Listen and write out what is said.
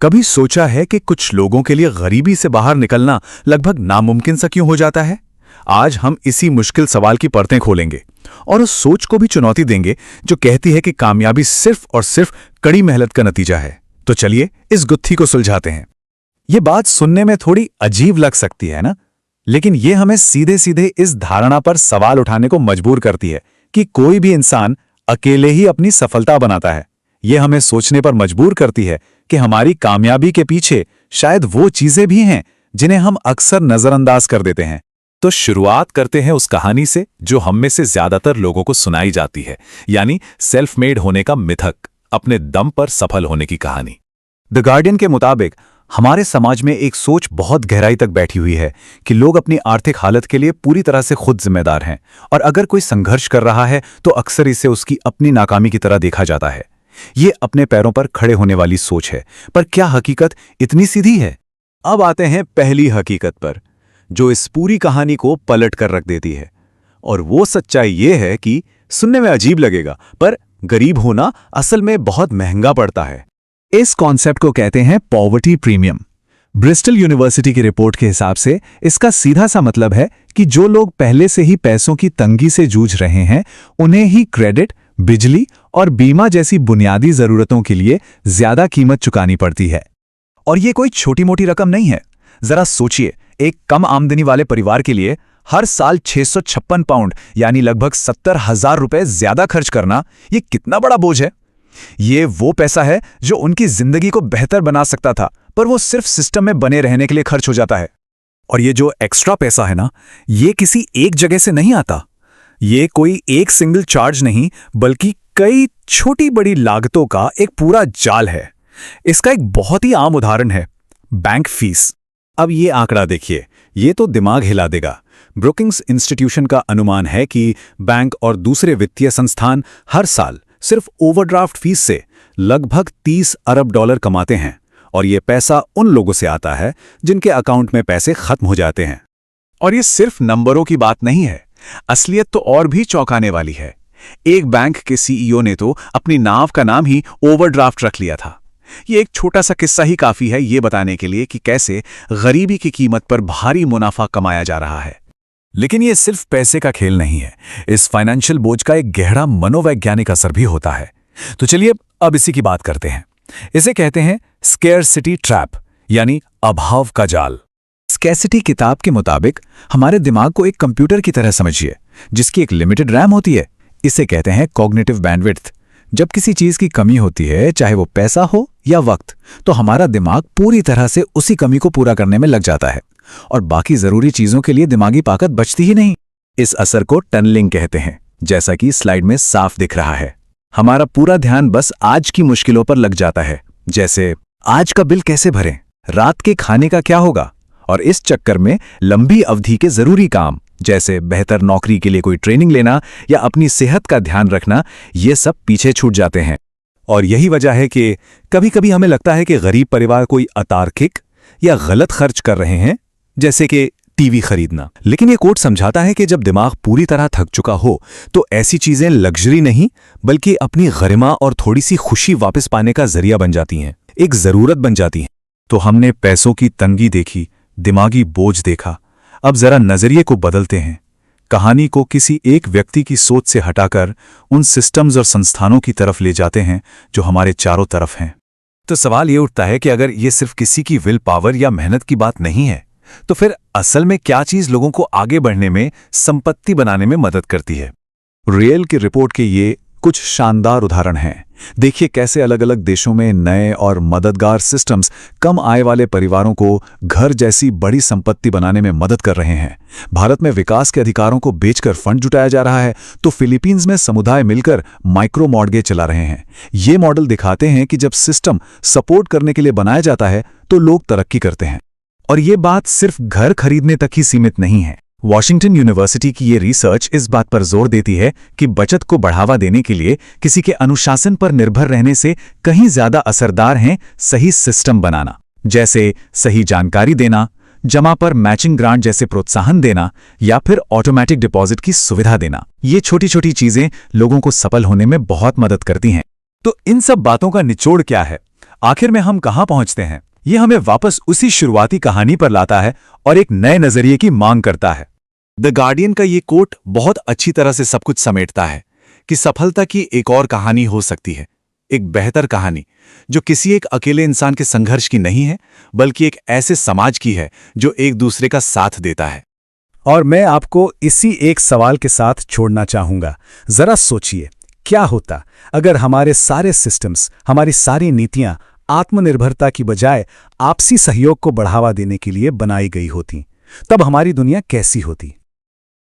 कभी सोचा है कि कुछ लोगों के लिए गरीबी से बाहर निकलना लगभग नामुमकिन सा क्यों हो जाता है? आज हम इसी मुश्किल सवाल की परतें खोलेंगे और उस सोच को भी चुनौती देंगे जो कहती है कि कामयाबी सिर्फ और सिर्फ कड़ी मेहनत का नतीजा है। तो चलिए इस गुत्थी को सुलझाते हैं। ये बात सुनने में थोड़ी अजीब लग सकती है ना, लेकिन ये हमें सीधे सीधे इस धारणा पर सवाल उठाने को मजबूर करती है कि कोई भी इंसान अकेले ही अपनी सफलता बनाता है। ये हमें सोचने पर मजबूर करती है कि हमारी कामयाबी के पीछे शायद वो चीजें भी हैं जिन्हें हम अक्सर नजरअंदाज कर देते हैं। तो शुरुआत करते हैं उस कहानी से जो हम में से ज्यादातर लोगों को सुनाई जाती है, यानी सेल्फ मेड होने का मिथक, अपने दम पर सफल होने की कहानी। द गार्डियन के मुताबिक हमारे समाज में एक सोच बहुत गहराई तक बैठी हुई है कि लोग अपनी आर्थिक हालत के लिए पूरी तरह से खुद जिम्मेदार हैं, और अगर कोई संघर्ष कर रहा है तो अक्सर इसे उसकी अपनी नाकामी की तरह देखा जाता है। ये अपने पैरों पर खड़े होने वाली सोच है, पर क्या हकीकत इतनी सीधी है? अब आते हैं पहली हकीकत पर, जो इस पूरी कहानी को पलट कर रख देती है। और वो सच्चाई ये है कि सुनने में अजीब लगेगा, पर गरीब होना असल में बहुत महंगा पड़ता है। इस कॉन्सेप्ट को कहते हैं पॉवर्टी प्रीमियम। ब्रिस्टल यूनिवर्सिटी की रिपोर्ट के हिसाब से इसका सीधा सा मतलब है कि जो लोग पहले से ही पैसों की तंगी से जूझ रहे हैं, उन्हें ही क्रेडिट, बिजली और बीमा जैसी बुनियादी जरूरतों के लिए ज्यादा कीमत चुकानी पड़ती है। और ये कोई छोटी मोटी रकम नहीं है। जरा सोचिए, एक कम आमदनी वाले परिवार के लिए हर साल 656 पाउंड यानी लगभग 70,000 रुपए ज्यादा खर्च करना, ये कितना बड़ा बोझ है। ये वो पैसा है जो उनकी जिंदगी को बेहतर बना सकता था, पर वो सिर्फ सिस्टम में बने रहने के लिए खर्च हो जाता है। और ये जो एक्स्ट्रा पैसा है ना, ये किसी एक जगह से नहीं आता। ये कोई एक सिंगल चार्ज नहीं, बल्कि कई छोटी बड़ी लागतों का एक पूरा जाल है। इसका एक बहुत ही आम उदाहरण है बैंक फीस। अब ये आंकड़ा देखिए, ये तो दिमाग हिला देगा। ब्रुकिंग्स इंस्टीट्यूशन का अनुमान है कि बैंक और दूसरे वित्तीय संस्थान हर साल सिर्फ ओवरड्राफ्ट फीस से लगभग 30 अरब डॉलर कमाते हैं, और ये पैसा उन लोगों से आता है जिनके अकाउंट में पैसे खत्म हो जाते हैं। और ये सिर्फ नंबरों की बात नहीं है, असलियत तो और भी चौंकाने वाली है। एक बैंक के सीईओ ने तो अपनी नाव का नाम ही ओवरड्राफ्ट रख लिया था। ये एक छोटा सा किस्सा ही काफी है ये बताने के लिए कि कैसे गरीबी की कीमत पर भारी मुनाफा कमाया जा रहा है। लेकिन ये सिर्फ पैसे का खेल नहीं है, इस फाइनेंशियल बोझ का एक गहरा मनोवैज्ञानिक असर भी होता है। तो चलिए अब इसी की बात करते हैं। इसे कहते हैं स्केर्सिटी ट्रैप, यानी अभाव का जाल। स्केर्सिटी किताब के मुताबिक हमारे दिमाग को एक कंप्यूटर की तरह समझिए, जिसकी एक लिमिटेड रैम होती है। इसे कहते हैं कॉग्निटिव बैंडविड्थ। जब किसी चीज की कमी होती है, चाहे वो पैसा हो या वक्त, तो हमारा दिमाग पूरी तरह से उसी कमी को पूरा करने में लग जाता है, और बाकी जरूरी चीजों के लिए दिमागी ताकत बचती ही नहीं। इस असर को टनलिंग कहते हैं, जैसा कि स्लाइड में साफ दिख रहा है। हमारा पूरा ध्यान बस आज की मुश्किलों पर लग जाता है, जैसे आज का बिल कैसे भरें, रात के खाने का क्या होगा, और इस चक्कर में लंबी अवधि के जरूरी काम जैसे बेहतर नौकरी के लिए कोई ट्रेनिंग लेना या अपनी सेहत का ध्यान रखना, ये सब पीछे छूट जाते हैं। और यही वजह है कि कभी कभी हमें लगता है कि गरीब परिवार कोई अतार्किक या गलत खर्च कर रहे हैं, जैसे कि टीवी खरीदना। लेकिन ये कोट समझाता है कि जब दिमाग पूरी तरह थक चुका हो तो ऐसी चीजें लग्जरी नहीं, बल्कि अपनी गरिमा और थोड़ी सी खुशी वापस पाने का जरिया बन जाती हैं, एक जरूरत बन जाती हैं। तो हमने पैसों की तंगी देखी, दिमागी बोझ देखा। अब जरा नजरिए को बदलते हैं। कहानी को किसी एक व्यक्ति की सोच से हटाकर उन सिस्टम्स और संस्थानों की तरफ ले जाते हैं जो हमारे चारों तरफ हैं। तो सवाल ये उठता है कि अगर ये सिर्फ किसी की विल पावर या मेहनत की बात नहीं है, तो फिर असल में क्या चीज लोगों को आगे बढ़ने में, संपत्ति बनाने में मदद करती है? रियल की रिपोर्ट के ये कुछ शानदार उदाहरण हैं। देखिए कैसे अलग अलग देशों में नए और मददगार सिस्टम्स कम आय वाले परिवारों को घर जैसी बड़ी संपत्ति बनाने में मदद कर रहे हैं। भारत में विकास के अधिकारों को बेचकर फंड जुटाया जा रहा है, तो फिलीपींस में समुदाय मिलकर माइक्रो मॉर्गेज चला रहे हैं। ये मॉडल दिखाते हैं कि जब सिस्टम सपोर्ट करने के लिए बनाया जाता है तो लोग तरक्की करते हैं। और ये बात सिर्फ घर खरीदने तक ही सीमित नहीं है। वॉशिंगटन यूनिवर्सिटी की ये रिसर्च इस बात पर जोर देती है कि बचत को बढ़ावा देने के लिए किसी के अनुशासन पर निर्भर रहने से कहीं ज्यादा असरदार हैं सही सिस्टम बनाना, जैसे सही जानकारी देना, जमा पर मैचिंग ग्रांट जैसे प्रोत्साहन देना, या फिर ऑटोमेटिक डिपॉजिट की सुविधा देना। ये छोटी छोटी चीजें लोगों को सफल होने में बहुत मदद करती हैं। तो इन सब बातों का निचोड़ क्या है? आखिर में हम कहाँ पहुंचते हैं? ये हमें वापस उसी शुरुआती कहानी पर लाता है और एक नए नजरिए की मांग करता है। द गार्डियन का ये कोट बहुत अच्छी तरह से सब कुछ समेटता है कि सफलता की एक और कहानी हो सकती है, एक बेहतर कहानी जो किसी एक अकेले इंसान के संघर्ष की नहीं है, बल्कि एक ऐसे समाज की है जो एक दूसरे का साथ देता है। और मैं आपको इसी एक सवाल के साथ छोड़ना चाहूंगा। जरा सोचिए, क्या होता अगर हमारे सारे सिस्टम्स, हमारी सारी नीतियां आत्मनिर्भरता की बजाय आपसी सहयोग को बढ़ावा देने के लिए बनाई गई होती? तब हमारी दुनिया कैसी होती?